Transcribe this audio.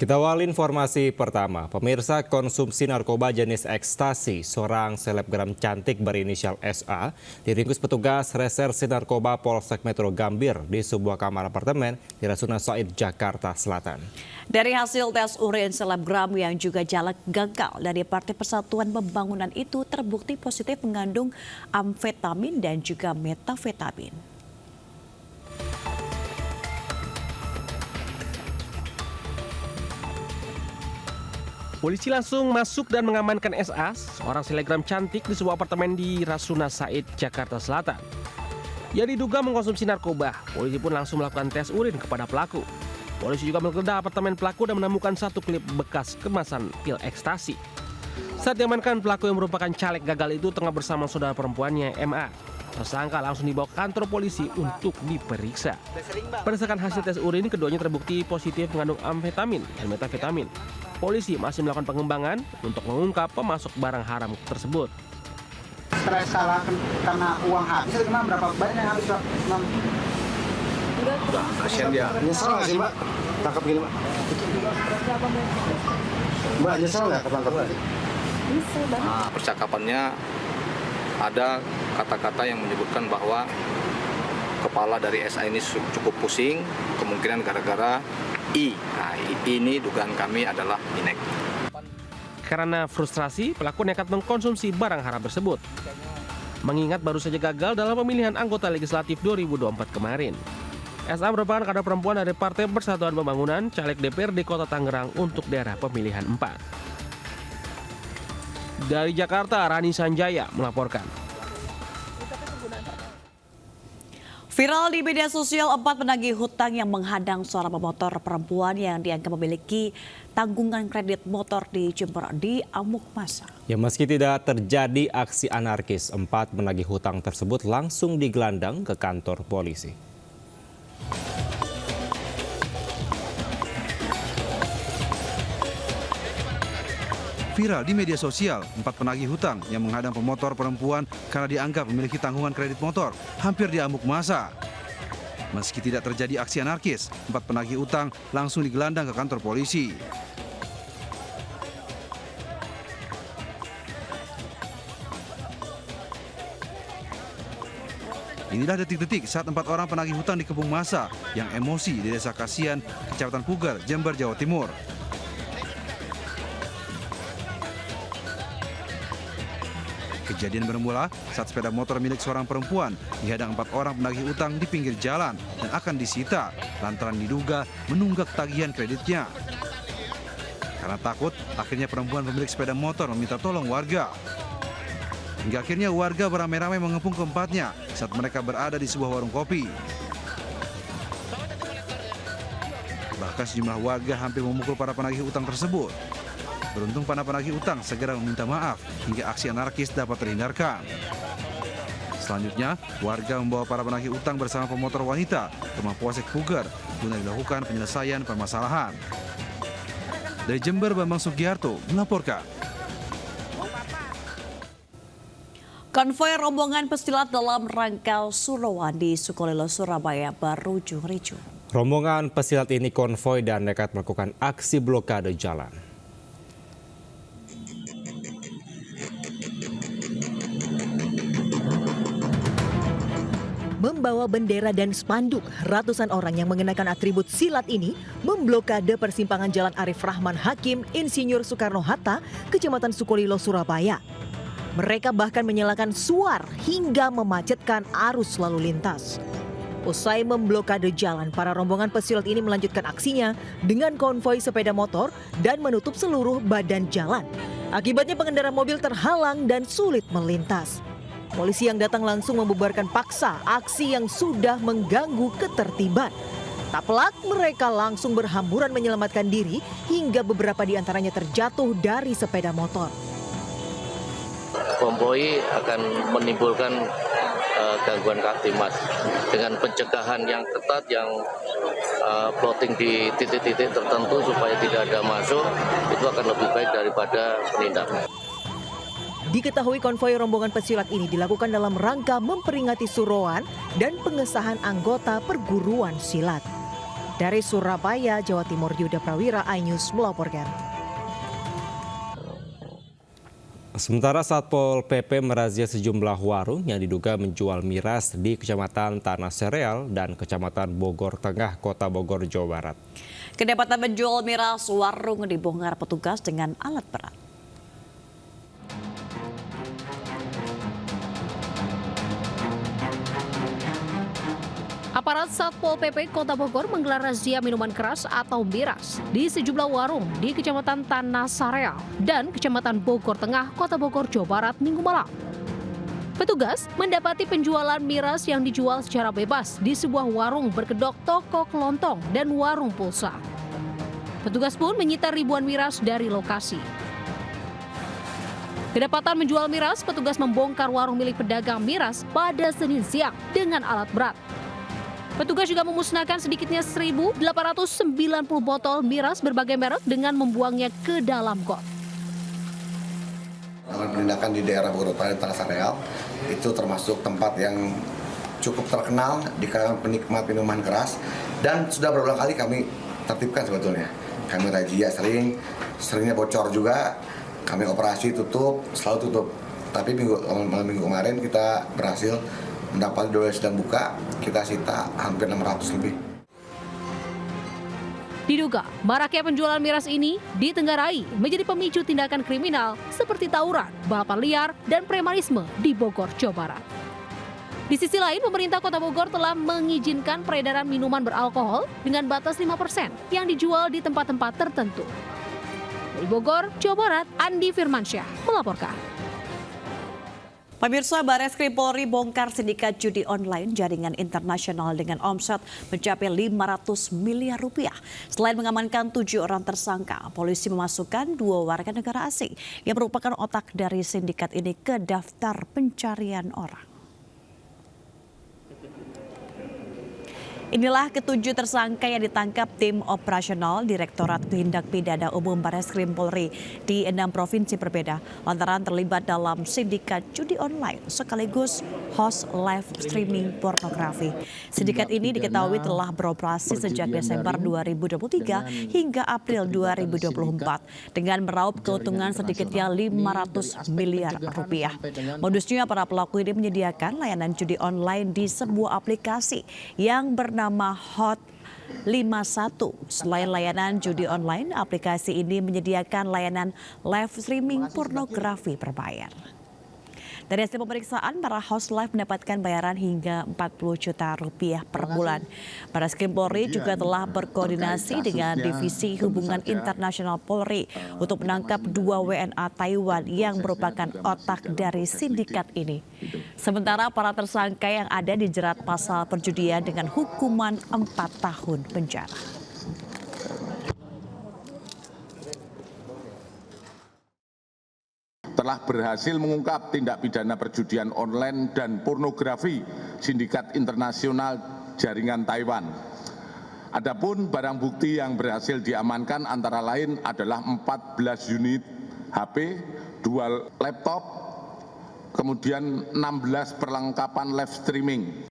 Kita awali informasi pertama. Pemirsa, konsumsi narkoba jenis ekstasi seorang selebgram cantik berinisial SA diringkus petugas reserse narkoba Polsek Metro Gambir di sebuah kamar apartemen di Rasuna Said, Jakarta Selatan. Dari hasil tes urin selebgram yang juga jalak gagal dari Partai Persatuan Pembangunan itu terbukti positif mengandung amfetamin dan juga metafetamin. Polisi langsung masuk dan mengamankan SA, seorang selebgram cantik di sebuah apartemen di Rasuna Said, Jakarta Selatan. Ia diduga mengkonsumsi narkoba. Polisi pun langsung melakukan tes urin kepada pelaku. Polisi juga menggeledah apartemen pelaku dan menemukan satu klip bekas kemasan pil ekstasi. Saat diamankan, pelaku yang merupakan caleg gagal itu tengah bersama saudara perempuannya, MA. Tersangka langsung dibawa ke kantor polisi untuk diperiksa. Berdasarkan hasil tes urin, keduanya terbukti positif mengandung amfetamin dan metafetamin. Polisi masih melakukan pengembangan untuk mengungkap pemasok barang haram tersebut. Stres karena uang habis, itu kemana berapa banyak yang habis, Pak? Kasihan dia. Nyesel nggak sih, Mbak? Tangkap gini, Mbak? Mbak, nyesel nggak ketangkap lagi? Nyesel banget. Percakapannya ada kata-kata yang menyebutkan bahwa kepala dari SA ini cukup pusing, kemungkinan gara-gara I. Nah, ini dugaan kami adalah inek. Karena frustrasi, pelaku nekat mengkonsumsi barang haram tersebut. Mengingat baru saja gagal dalam pemilihan anggota legislatif 2024 kemarin. SA merupakan kader perempuan dari Partai Persatuan Pembangunan, caleg DPRD Kota Tangerang untuk daerah pemilihan 4. Dari Jakarta, Rani Sanjaya melaporkan. Viral di media sosial, 4 penagih hutang yang menghadang seorang pemotor perempuan yang dianggap memiliki tanggungan kredit motor di Jember diamuk massa. Ya, meski tidak terjadi aksi anarkis, 4 penagih hutang tersebut langsung digelandang ke kantor polisi. Viral di media sosial, 4 penagih hutang yang menghadang pemotor perempuan karena dianggap memiliki tanggungan kredit motor hampir diamuk massa. Meski tidak terjadi aksi anarkis, 4 penagih hutang langsung digelandang ke kantor polisi. Inilah detik-detik saat 4 orang penagih hutang dikepung massa yang emosi di Desa Kasian, Kecamatan Pugar, Jember, Jawa Timur. Kejadian bermula saat sepeda motor milik seorang perempuan dihadang 4 orang penagih utang di pinggir jalan dan akan disita lantaran diduga menunggak tagihan kreditnya. Karena takut, akhirnya perempuan pemilik sepeda motor meminta tolong warga. Hingga akhirnya warga beramai-ramai mengepung keempatnya saat mereka berada di sebuah warung kopi. Bahkan sejumlah warga hampir memukul para penagih utang tersebut. Beruntung para penagih utang segera meminta maaf hingga aksi anarkis dapat terhindarkan. Selanjutnya, warga membawa para penagih utang bersama pemotor wanita ke Mapolsek Pugar guna dilakukan penyelesaian permasalahan. Dari Jember, Bambang Sugiarto melaporkan. Konvoy rombongan pesilat dalam rangka Surowan di Sukolilo, Surabaya berujung ricuh. Rombongan pesilat ini konvoy dan nekat melakukan aksi blokade jalan. Membawa bendera dan spanduk, ratusan orang yang mengenakan atribut silat ini memblokade persimpangan Jalan Arif Rahman Hakim, Insinyur Soekarno-Hatta, Kecamatan Sukolilo, Surabaya. Mereka bahkan menyalakan suar hingga memacetkan arus lalu lintas. Usai memblokade jalan, para rombongan pesilat ini melanjutkan aksinya dengan konvoi sepeda motor dan menutup seluruh badan jalan. Akibatnya pengendara mobil terhalang dan sulit melintas. Polisi yang datang langsung membubarkan paksa aksi yang sudah mengganggu ketertiban. Tak pelak, mereka langsung berhamburan menyelamatkan diri hingga beberapa di antaranya terjatuh dari sepeda motor. Konvoi akan menimbulkan gangguan Kamtibmas dengan pencegahan yang ketat, yang plotting di titik-titik tertentu supaya tidak ada masuk, itu akan lebih baik daripada penindakan. Diketahui konvoi rombongan pesilat ini dilakukan dalam rangka memperingati Surowan dan pengesahan anggota perguruan silat. Dari Surabaya, Jawa Timur, Yuda Prawira, iNews melaporkan. Sementara Satpol PP merazia sejumlah warung yang diduga menjual miras di Kecamatan Tanah Sereal dan Kecamatan Bogor Tengah, Kota Bogor, Jawa Barat. Kedapatan menjual miras, warung dibongkar petugas dengan alat berat. Aparat Satpol PP Kota Bogor menggelar razia minuman keras atau miras di sejumlah warung di Kecamatan Tanah Sareal dan Kecamatan Bogor Tengah, Kota Bogor, Jawa Barat, Minggu malam. Petugas mendapati penjualan miras yang dijual secara bebas di sebuah warung berkedok toko kelontong dan warung pulsa. Petugas pun menyita ribuan miras dari lokasi. Kedapatan menjual miras, petugas membongkar warung milik pedagang miras pada Senin siang dengan alat berat. Petugas juga memusnahkan sedikitnya 1.890 botol miras berbagai merek dengan membuangnya ke dalam got. Penindakan di daerah Bogor Utara dan Tanah Sareal itu termasuk tempat yang cukup terkenal di kalangan penikmat minuman keras dan sudah berulang kali kami tertibkan sebetulnya. Kami razia seringnya bocor juga, kami operasi selalu tutup. Tapi malam minggu kemarin kita berhasil mendapat 2 sedang buka, kita sita hampir 600 lebih. Diduga, maraknya penjualan miras ini ditenggarai menjadi pemicu tindakan kriminal seperti tawuran, balapan liar, dan premanisme di Bogor, Jawa Barat. Di sisi lain, pemerintah Kota Bogor telah mengizinkan peredaran minuman beralkohol dengan batas 5% yang dijual di tempat-tempat tertentu. Dari Bogor, Jawa Barat, Andi Firmansyah melaporkan. Pemirsa, Barreskrim Polri bongkar sindikat judi online jaringan internasional dengan omset mencapai 500 miliar rupiah. Selain mengamankan 7 orang tersangka, polisi memasukkan 2 warga negara asing yang merupakan otak dari sindikat ini ke daftar pencarian orang. Inilah ke-7 tersangka yang ditangkap tim operasional Direktorat Tindak Pidana Umum Barreskrim Polri di 6 provinsi berbeda lantaran terlibat dalam sindikat judi online sekaligus host live streaming pornografi. Sindikat ini diketahui telah beroperasi sejak Desember 2023 hingga April 2024 dengan meraup keuntungan sedikitnya 500 miliar rupiah. Modusnya, para pelaku ini menyediakan layanan judi online di sebuah aplikasi yang bernama Hot 51. Selain layanan judi online, aplikasi ini menyediakan layanan live streaming pornografi berbayar. Dari hasil pemeriksaan, para host live mendapatkan bayaran hingga 40 juta rupiah per bulan. Barreskrim Polri juga telah berkoordinasi dengan Divisi Hubungan Internasional Polri untuk menangkap 2 WNA Taiwan yang merupakan otak dari sindikat ini. Sementara para tersangka yang ada dijerat pasal perjudian dengan hukuman 4 tahun penjara. Telah berhasil mengungkap tindak pidana perjudian online dan pornografi sindikat internasional jaringan Taiwan. Adapun barang bukti yang berhasil diamankan antara lain adalah 14 unit HP, 2 laptop, kemudian 16 perlengkapan live streaming.